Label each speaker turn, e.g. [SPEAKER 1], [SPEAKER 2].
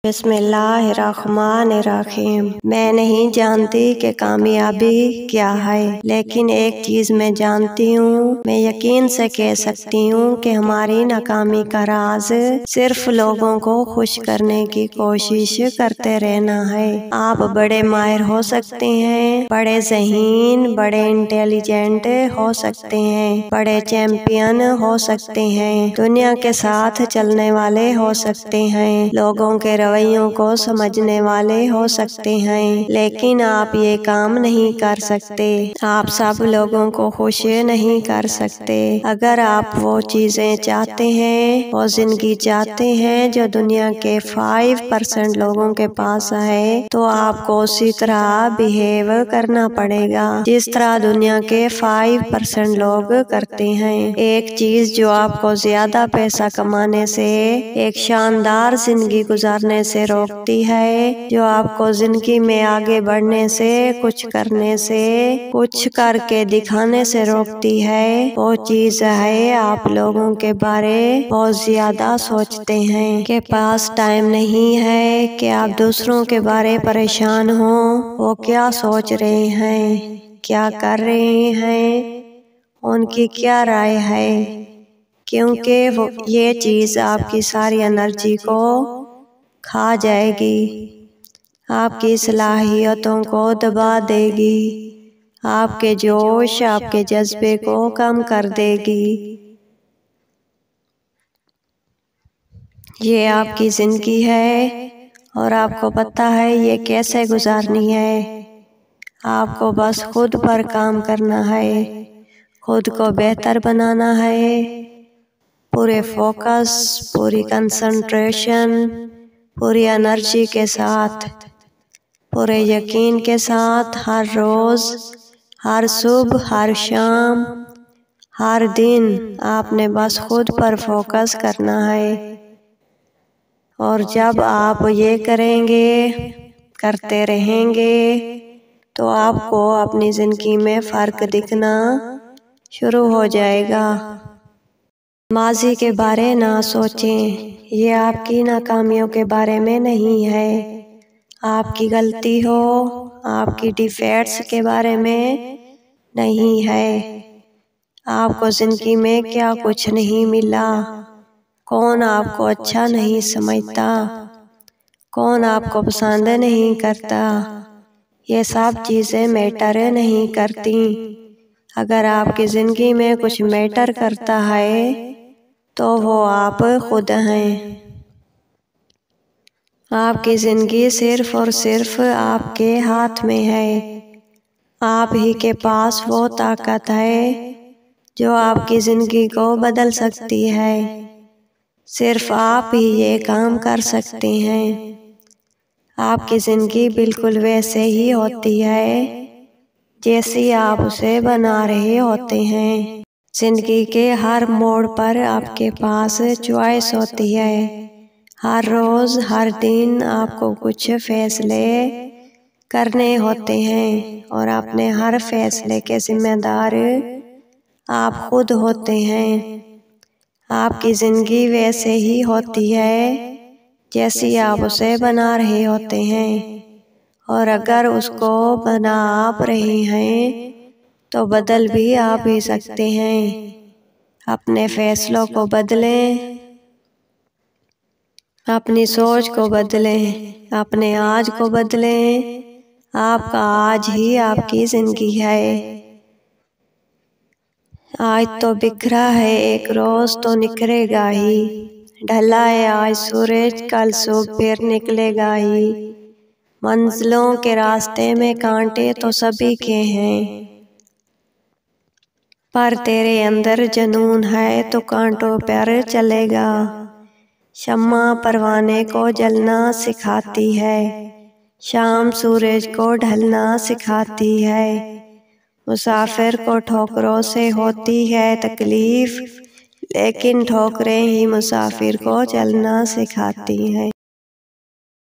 [SPEAKER 1] بسم اللہ الرحمن الرحیم۔ میں نہیں جانتی کہ کامیابی کیا ہے، لیکن ایک چیز میں جانتی ہوں، میں یقین سے کہہ سکتی ہوں کہ ہماری ناکامی کا راز صرف لوگوں کو خوش کرنے کی کوشش کرتے رہنا ہے۔ آپ بڑے ماہر ہو سکتے ہیں، بڑے ذہین، بڑے انٹیلیجنٹ ہو سکتے ہیں، بڑے چیمپئن ہو سکتے ہیں، دنیا کے ساتھ چلنے والے ہو سکتے ہیں، لوگوں کے رویوں کو سمجھنے والے ہو سکتے ہیں، لیکن آپ یہ کام نہیں کر سکتے۔ آپ سب لوگوں کو خوش نہیں کر سکتے۔ اگر آپ وہ چیزیں چاہتے ہیں، وہ زندگی چاہتے ہیں جو دنیا کے 5% لوگوں کے پاس ہے، تو آپ کو اسی طرح بیہیو کرنا پڑے گا جس طرح دنیا کے 5% لوگ کرتے ہیں۔ ایک چیز جو آپ کو زیادہ پیسہ کمانے سے، ایک شاندار زندگی گزارنے سے روکتی ہے، جو آپ کو زندگی میں آگے بڑھنے سے، کچھ کرنے سے، کچھ کر کے دکھانے سے روکتی ہے، وہ چیز ہے آپ لوگوں کے بارے بہت زیادہ سوچتے ہیں کہ پاس ٹائم نہیں ہے، کہ آپ دوسروں کے بارے پریشان ہوں، وہ کیا سوچ رہے ہیں، کیا کر رہے ہیں، ان کی کیا رائے ہے، کیونکہ یہ چیز آپ کی ساری انرجی کو کھا جائے گی، آپ کی صلاحیتوں کو دبا دے گی، آپ کے جوش، آپ کے جذبے کو کم کر دے گی۔ یہ آپ کی زندگی ہے اور آپ کو پتہ ہے یہ کیسے گزارنی ہے۔ آپ کو بس خود پر کام کرنا ہے، خود کو بہتر بنانا ہے، پورے فوکس، پوری کنسنٹریشن، پوری انرجی کے ساتھ، پورے یقین کے ساتھ ہر روز، ہر صبح، ہر شام، ہر دن آپ نے بس خود پر فوکس کرنا ہے۔ اور جب آپ یہ کریں گے، کرتے رہیں گے، تو آپ کو اپنی زندگی میں فرق دکھنا شروع ہو جائے گا۔ ماضی کے بارے نہ سوچیں، یہ آپ کی ناکامیوں کے بارے میں نہیں ہے، آپ کی غلطی ہو، آپ کی ڈیفیکٹس کے بارے میں نہیں ہے۔ آپ کو زندگی میں کیا کچھ نہیں ملا، کون آپ کو اچھا نہیں سمجھتا، کون آپ کو پسند نہیں کرتا، یہ سب چیزیں میٹر نہیں کرتی۔ اگر آپ کی زندگی میں کچھ میٹر کرتا ہے تو وہ آپ خود ہیں۔ آپ کی زندگی صرف اور صرف آپ کے ہاتھ میں ہے۔ آپ ہی کے پاس وہ طاقت ہے جو آپ کی زندگی کو بدل سکتی ہے۔ صرف آپ ہی یہ کام کر سکتے ہیں۔ آپ کی زندگی بالکل ویسے ہی ہوتی ہے جیسی آپ اسے بنا رہے ہوتے ہیں۔ زندگی کے ہر موڑ پر آپ کے پاس چوائس ہوتی ہے۔ ہر روز، ہر دن آپ کو کچھ فیصلے کرنے ہوتے ہیں اور اپنے ہر فیصلے کے ذمہ دار آپ خود ہوتے ہیں۔ آپ کی زندگی ویسے ہی ہوتی ہے جیسی آپ اسے بنا رہے ہوتے ہیں، اور اگر اس کو بنا آپ رہے ہیں تو بدل بھی آپ ہی سکتے ہیں۔ اپنے فیصلوں کو بدلیں، اپنی سوچ کو بدلیں، اپنے آج کو بدلیں۔ آپ کا آج ہی آپ کی زندگی ہے۔ آج تو بکھرا ہے، ایک روز تو نکھرے گا ہی، ڈھلا ہے آج سورج، کل صبح پھر نکلے گا ہی۔ منزلوں کے راستے میں کانٹے تو سبھی کے ہیں، پر تیرے اندر جنون ہے تو کانٹوں پر چلے گا۔ شمع پروانے کو جلنا سکھاتی ہے، شام سورج کو ڈھلنا سکھاتی ہے۔ مسافر کو ٹھوکروں سے ہوتی ہے تکلیف، لیکن ٹھوکریں ہی مسافر کو چلنا سکھاتی ہیں۔